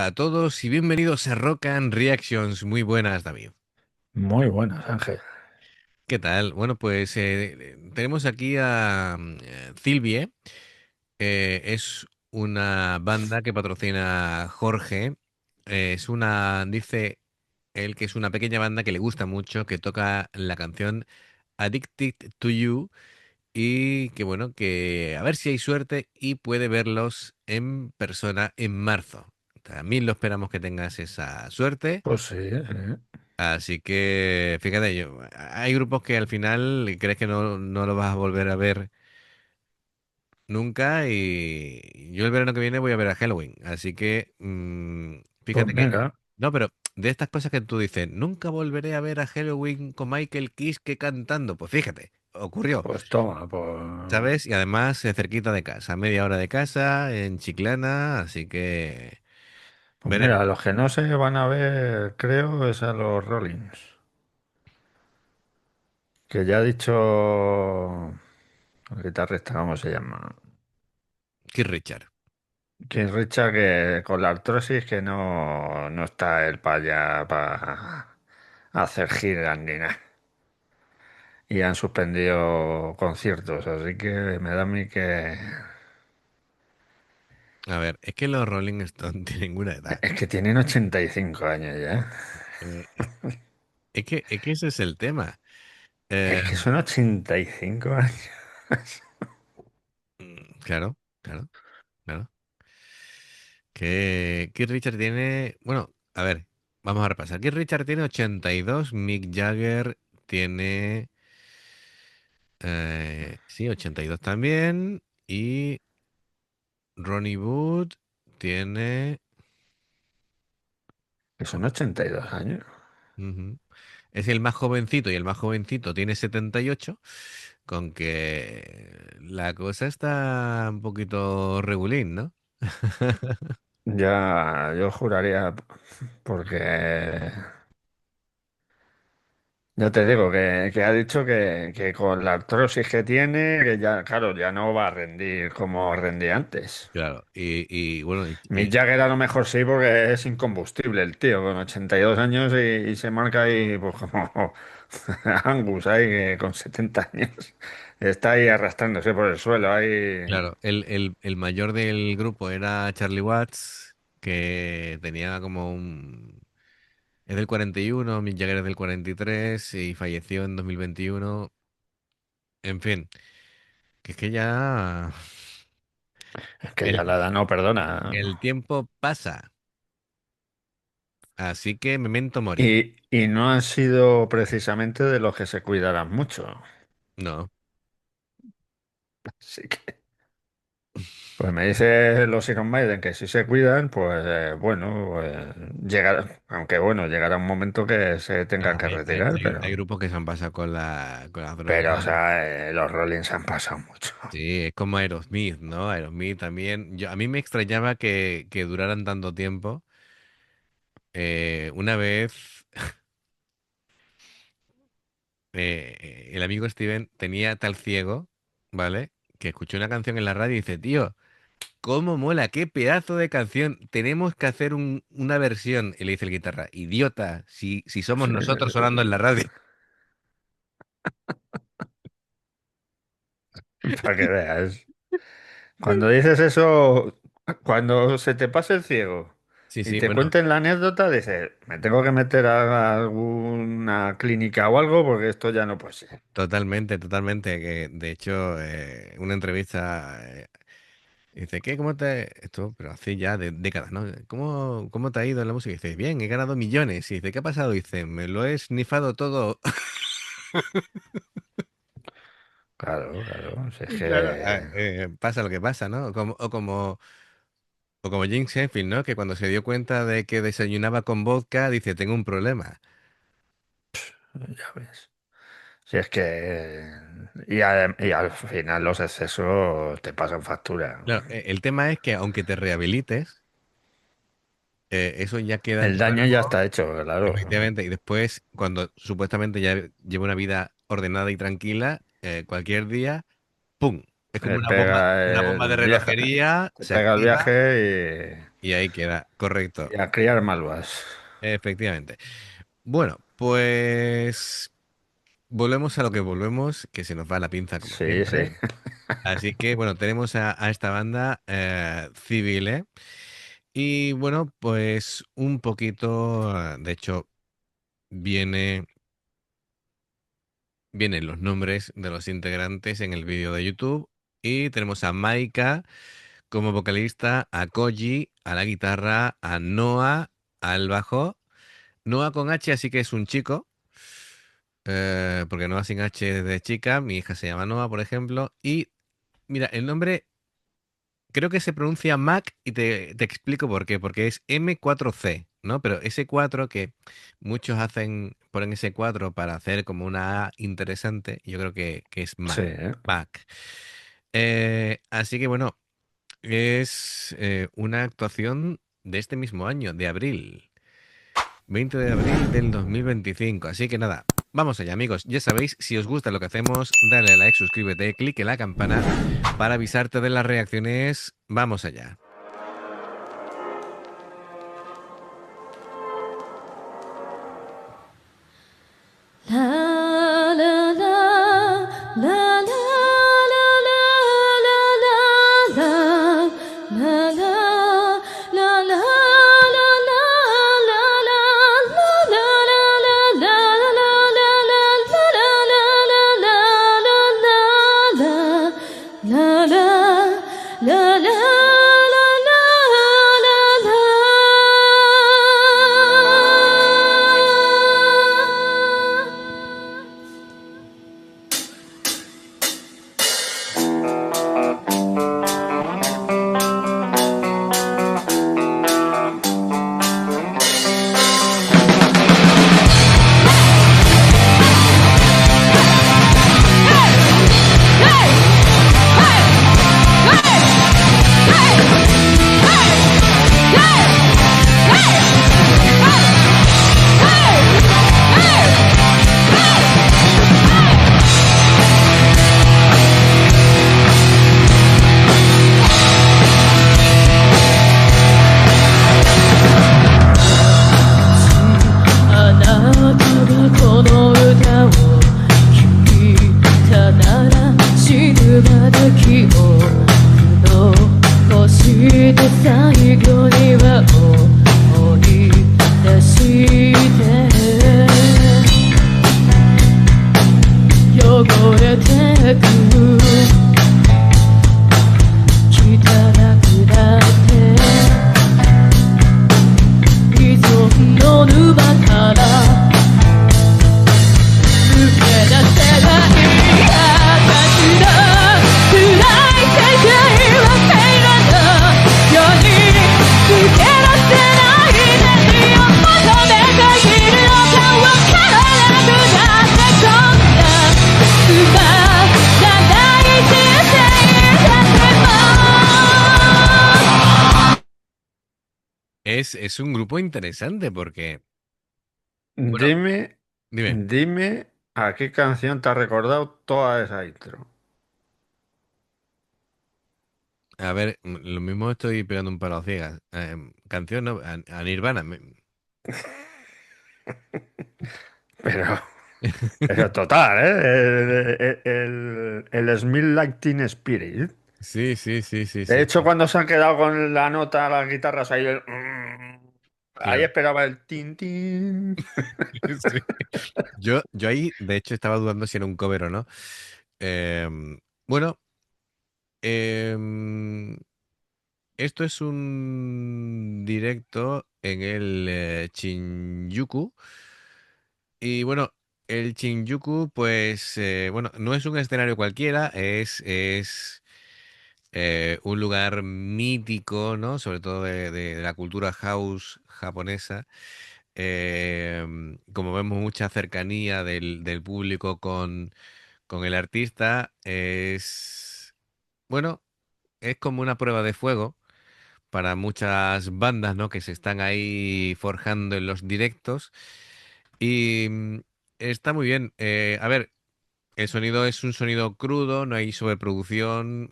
a todos y bienvenidos a Rock and Reactions. Muy buenas, David. Muy buenas, Ángel. ¿Qué tal? Bueno, pues tenemos aquí a Silvie. Es una banda que patrocina Jorge. Dice él que es una pequeña banda que le gusta mucho, que toca la canción Addicted to You y que bueno, que a ver si hay suerte y puede verlos en persona en marzo. También lo esperamos que tengas esa suerte. Pues sí, sí. Así que, fíjate, hay grupos que al final crees que no lo vas a volver a ver nunca y yo el verano que viene voy a ver a Halloween. Así que, Pues fíjate que, mira, no, pero de estas cosas que tú dices, nunca volveré a ver a Halloween con Michael Kiske cantando. Pues fíjate, ocurrió, pues toma, ¿sabes? Y además cerquita de casa, media hora de casa, en Chiclana, así que pues veremos. mira, los que no se van a ver, creo, es a los Rollins. Que ya ha dicho el guitarrista, ¿cómo se llama? Keith Richard. Keith Richard, que con la artrosis que no está él para allá para hacer giras ni nada. Y han suspendido conciertos, así que me da a mí que A ver, es que los Rolling Stones tienen una edad. es que tienen 85 años ya. Eh, es que ese es el tema. Es Eh, que son 85 años. claro, claro, claro. Que Keith Richard tiene, bueno, a ver, vamos a repasar. Keith Richard tiene 82, Mick Jagger tiene, sí, 82 también, y Ronnie Wood tiene, Que son joder, 82 años. ujú, es el más jovencito y el más jovencito tiene 78, con que la cosa está un poquito regulín, ¿no? Ya, yo juraría, porque ya te digo que ha dicho que con la artrosis que tiene, que ya, claro, ya no va a rendir como rendía antes. Claro, y bueno, Mick Jagger a lo mejor sí, porque es incombustible el tío, con 82 años y se marca ahí, pues como Angus, ahí, que con 70 años. Está ahí arrastrándose por el suelo, ahí. claro, el mayor del grupo era Charlie Watts, que tenía como un... Es del 41, Mick Jagger es del 43 y falleció en 2021. En fin, que es que ya Es que ya el, la edad no perdona. el tiempo pasa, así que memento mori. Y no han sido precisamente de los que se cuidarán mucho. No, Así que, pues me dice los Iron Maiden que si se cuidan, pues bueno, pues llegará, aunque bueno, llegará un momento que se tengan que retirar, hay grupos que se han pasado con las drogas. pero o sea, los Rollins han pasado mucho. Sí, es como Aerosmith, ¿no? Aerosmith también. A mí me extrañaba que duraran tanto tiempo. Una vez el amigo Steven tenía tal ciego, ¿vale? Que escuchó una canción en la radio y dice, tío, ¿cómo mola? ¿Qué pedazo de canción? Tenemos que hacer una versión. Y le dice el guitarra, idiota, si somos Sí, nosotros sonando en la radio. para que veas. Cuando dices eso, cuando se te pase el ciego Sí, y sí, te bueno, cuenten la anécdota, dices, me tengo que meter a alguna clínica o algo porque esto ya no puede ser. totalmente, totalmente. Que de hecho, una entrevista dice, ¿qué? ¿Cómo te...? Esto, pero hace ya décadas, ¿no? ¿Cómo te ha ido en la música? Y dice, bien, he ganado millones. Y dice, ¿qué ha pasado? Dice, me lo he snifado todo. Claro, claro. Si es Y claro, que, pasa lo que pasa, ¿no? O como James Hetfield, ¿no? Que cuando se dio cuenta de que desayunaba con vodka, dice, tengo un problema. ya ves. Si es que, y al final los excesos te pasan factura. Claro, el tema es que aunque te rehabilites, eso ya queda en El tu daño ya cuerpo, está hecho, claro. efectivamente, y después, cuando supuestamente ya lleva una vida ordenada y tranquila, cualquier día, ¡pum! Es como Te pega una bomba de el viaje, relojería, te se pega el activa. viaje Y ahí queda, correcto, Y a criar malvas. efectivamente. Bueno, pues volvemos a lo que volvemos, que se nos va la pinza como Sí, sí. siempre. Así que bueno, tenemos a esta banda Civile. Y bueno, pues un poquito, de hecho, viene, vienen los nombres de los integrantes en el vídeo de YouTube. Y tenemos a Maika como vocalista, a Koji, a la guitarra, a Noah, al bajo. Noah con H, así que es un chico, porque Noah sin H es de chica. Mi hija se llama Noah, por ejemplo. Y mira, el nombre creo que se pronuncia Mac y te explico por qué. Porque es M4C, ¿no? Pero ese 4 que muchos hacen, ponen ese 4 para hacer como una A interesante, yo creo que es Sí, Mac. ¿eh? Mac. Así que bueno, es una actuación de este mismo año, de abril. 20 de abril del 2025. Así que nada, vamos allá, amigos. Ya sabéis, si os gusta lo que hacemos, dale a like, suscríbete, clique en la campana para avisarte de las reacciones. Vamos allá. La la la la la la la la la la la la la la laあなたがこの歌を聴いたなら死ぬまで記憶残して最後には思い出して汚れてく汚くなって依存の沼から抜け出せない私の暗い世界は平らなように抜け出せない何を求めているのかわからなくなってこんなつまらない人生だってもEs un grupo interesante porque, bueno, Dime, dime, dime a qué canción te ha recordado toda esa intro. a ver, lo mismo estoy pegando un palo a ciegas. Canción, ¿no? A Nirvana. Pero, pero total, ¿eh? El Smell Like Teen Spirit. Sí, sí, sí, sí, De sí, hecho, sí. cuando se han quedado con la nota, las guitarras, ahí, ahí Claro. esperaba el tin tin. Sí. Yo ahí, de hecho, estaba dudando si era un cover o no. Bueno, em, esto es un directo en el Shinjuku. Y bueno, el Shinjuku, pues, bueno, no es un escenario cualquiera, es un lugar mítico, ¿no? Sobre todo de la cultura house japonesa. Como vemos mucha cercanía del público con el artista, bueno, es como una prueba de fuego para muchas bandas, ¿no? Que se están ahí forjando en los directos. Y está muy bien. A ver, el sonido es un sonido crudo, no hay sobreproducción,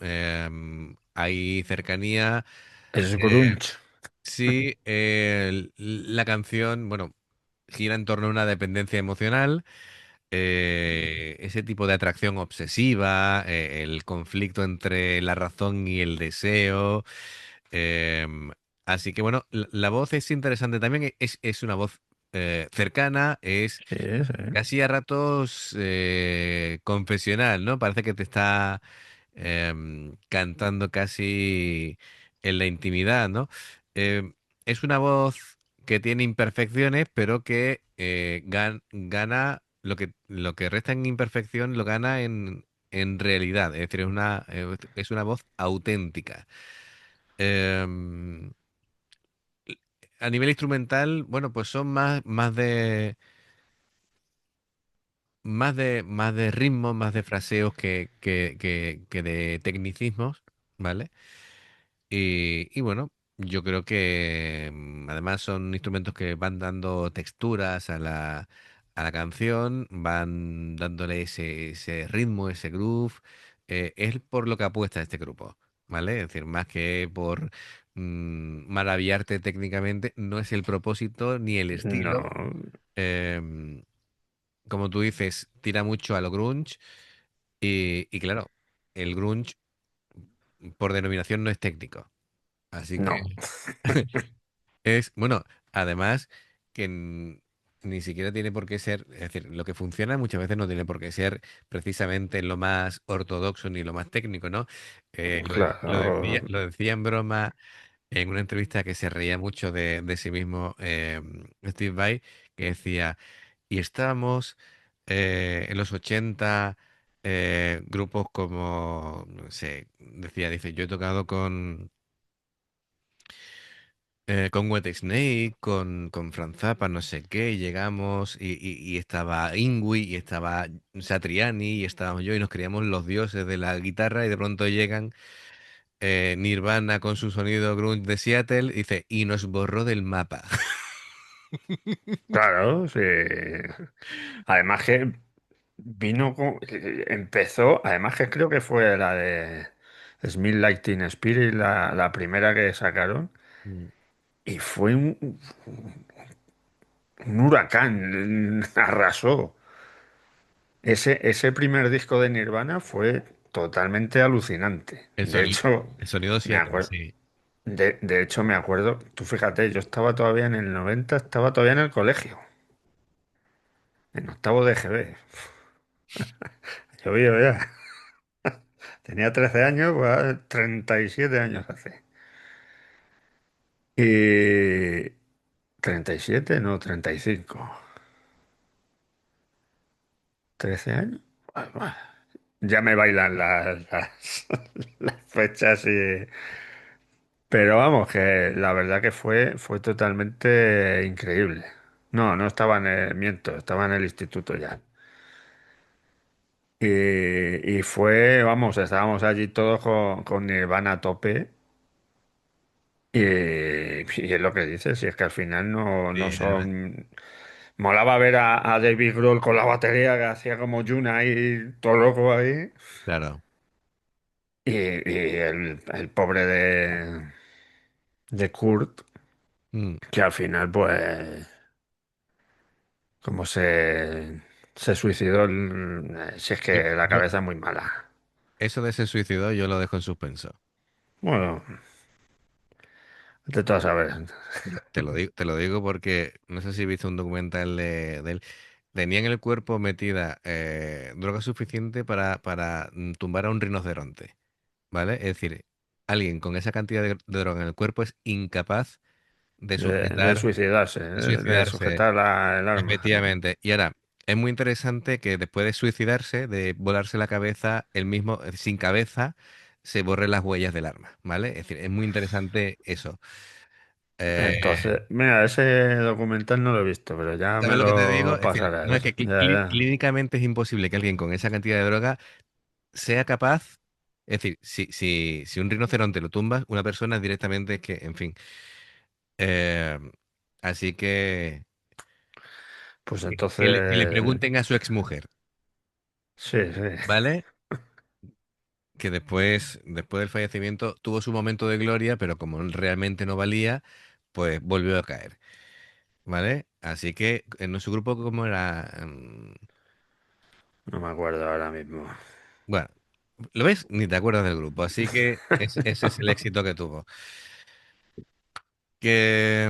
hay cercanía. Es eh, grunge. Sí, la canción, bueno, gira en torno a una dependencia emocional, ese tipo de atracción obsesiva, el conflicto entre la razón y el deseo. em, Así que bueno, la voz es interesante también, es una voz cercana, es Sí, sí. casi a ratos confesional, ¿no? Parece que te está cantando casi en la intimidad, ¿no? Es una voz que tiene imperfecciones, pero que gana lo que resta en imperfección, lo gana en realidad. Es decir, es una voz auténtica. Em, a nivel instrumental, bueno, pues son más de ritmos, más de fraseos que de tecnicismos, ¿vale? Y bueno, yo creo que además son instrumentos que van dando texturas a la canción, van dándole ese ritmo, ese groove. Es por lo que apuesta este grupo, ¿vale? Es decir, más que por maravillarte técnicamente, no es el propósito ni el estilo. No, Em, Como tú dices, tira mucho a lo grunge y claro, el grunge por denominación no es técnico. Así que no, es, bueno, además que ni siquiera tiene por qué ser, es decir, lo que funciona muchas veces no tiene por qué ser precisamente lo más ortodoxo ni lo más técnico, ¿no? claro, Lo decía en broma en una entrevista que se reía mucho de sí mismo Steve Vai, que decía, y estábamos en los 80 grupos como, no sé, dice, yo he tocado con Wet Snake, con Franz Zappa, no sé qué, y llegamos y estaba Ingui, y estaba Satriani, y estábamos yo, y nos creíamos los dioses de la guitarra, y de pronto llegan Nirvana con su sonido grunge de Seattle, y dice, y nos borró del mapa. claro, sí. Además que empezó, además que creo que fue la de Smith Lightning Spirit, la primera que sacaron, Mm. y fue un huracán, arrasó. Ese primer disco de Nirvana fue totalmente alucinante. El De sonido, hecho, el sonido me Seattle, acuerdo, sí. de hecho me acuerdo, tú fíjate, yo estaba todavía en el 90, estaba todavía en el colegio, en octavo de GB. Llovido ya. Tenía 13 años, pues 37 años hace. Y 37 no, 35. 13 años. Ah, bah. Ya me bailan las fechas y... Pero vamos, que la verdad que fue totalmente increíble. No, no estaba en el, miento, estaba en el instituto ya. Y fue, vamos, estábamos allí todos con Nirvana a tope. Y es lo que dices, si es que al final no Sí, además, son... Molaba ver a David Grohl con la batería que hacía como Yuna ahí, todo loco ahí. claro. Y el pobre de Kurt, Mm. que al final, pues, como se suicidó, si es Yo, que la yo, cabeza es muy mala. eso de ese suicidio yo lo dejo en suspenso. Bueno, de todas a ver. Te lo digo porque no sé si viste un documental de él. Tenía en el cuerpo metida droga suficiente para tumbar a un rinoceronte, ¿vale? Es decir, alguien con esa cantidad de droga en el cuerpo es incapaz de De sujetar, suicidarse, de de suicidarse. sujetar el arma. Efectivamente. Y ahora, es muy interesante que después de suicidarse, de volarse la cabeza, él mismo, sin cabeza, se borre las huellas del arma, ¿vale? Es decir, es muy interesante eso. Entonces, mira, ese documental no lo he visto, pero ya me ¿Sabes lo que te digo? lo Es decir, no es pasarás. que Ya, ya. clínicamente es imposible que alguien con esa cantidad de droga sea capaz, es decir, si un rinoceronte lo tumbas, una persona directamente es que, en fin. Eh, Así Pues que le entonces, pregunten a su exmujer, sí, sí. ¿vale? Que después del fallecimiento, tuvo su momento de gloria, pero como realmente no valía, pues volvió a caer, ¿vale? Así que en nuestro grupo, ¿cómo era? No me acuerdo ahora mismo. Bueno, ¿lo ves? Ni te acuerdas del grupo, así que ese es el éxito que tuvo. Que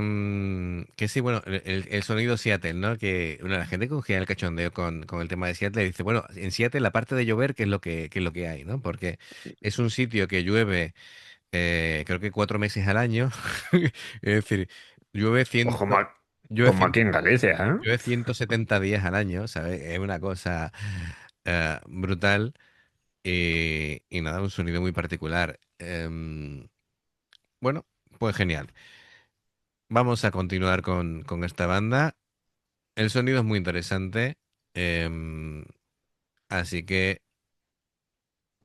sí, bueno, el sonido Seattle, ¿no? Que bueno, la gente cogía el cachondeo con el tema de Seattle y dice, bueno, en Seattle, la parte de llover, qué es lo que hay, ¿no? Porque es un sitio que llueve, creo que 4 meses al año. Es decir, llueve Pues 100, llueve como 100, aquí en Galicia, ¿eh? llueve 170 días al año, ¿sabes? Es una cosa brutal y nada, un sonido muy particular. Bueno, pues genial. Vamos a continuar con esta banda. El sonido es muy interesante, em, así que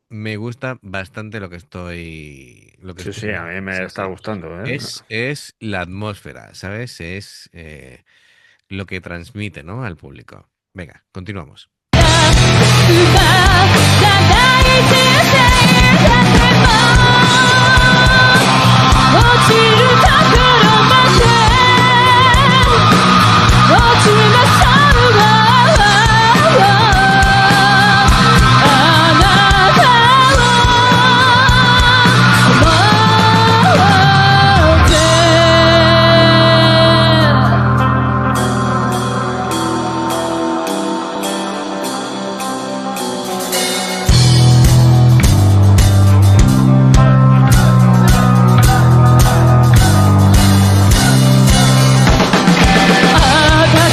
me gusta bastante lo que Sí, estoy sí, a viendo. mí me Sí, está sí. gustando, ¿eh? Es la atmósfera, ¿sabes? Es lo que transmite, ¿no? Al público. Venga, continuamos.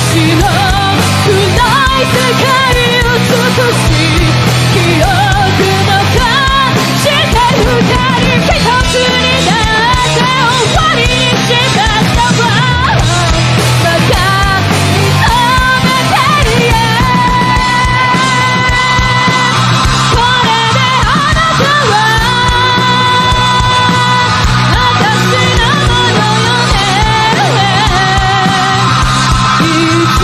私の暗い世界を少し記憶の化して二人一つになって終わりにしたのは馬鹿に染めてるよこれであなたは私のものよねいつ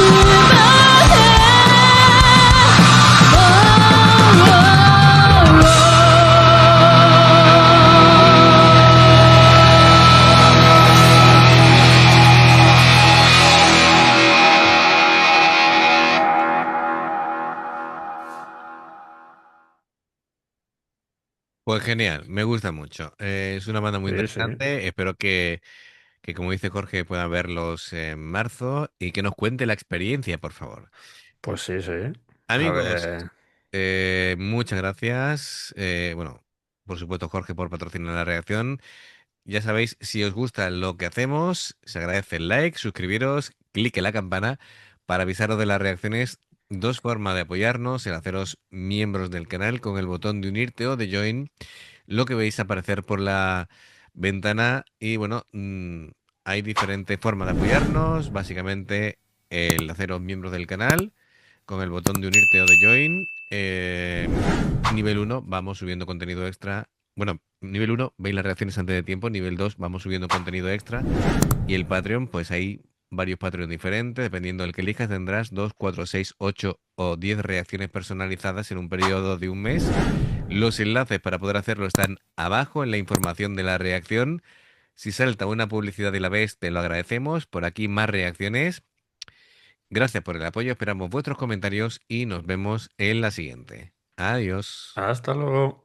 までPues genial, me gusta mucho. Es una banda muy Sí, sí. interesante. Espero que, como dice Jorge, puedan verlos en marzo y que nos cuente la experiencia, por favor. Pues sí, sí. A Amigos, ver. muchas gracias. Bueno, por supuesto, Jorge, por patrocinar la reacción. Ya sabéis, si os gusta lo que hacemos, se agradece el like, suscribiros, clic en la campana para avisaros de las reacciones. Dos formas de apoyarnos, el haceros miembros del canal con el botón de unirte o de join, lo que veis aparecer por la ventana. Y bueno, hay diferentes formas de apoyarnos. Básicamente, el haceros miembros del canal con el botón de unirte o de join. Nivel uno vamos subiendo contenido extra. Bueno, nivel uno veis las reacciones antes de tiempo. Nivel 2 vamos subiendo contenido extra. Y el Patreon, pues hay varios Patreon diferentes. Dependiendo del que elijas, tendrás 2 4 6 8 o 10 reacciones personalizadas en un periodo de un mes. Los enlaces para poder hacerlo están abajo en la información de la reacción. Si salta una publicidad y la ves, te lo agradecemos. Por aquí más reacciones. Gracias por el apoyo, esperamos vuestros comentarios y nos vemos en la siguiente. Adiós. Hasta luego.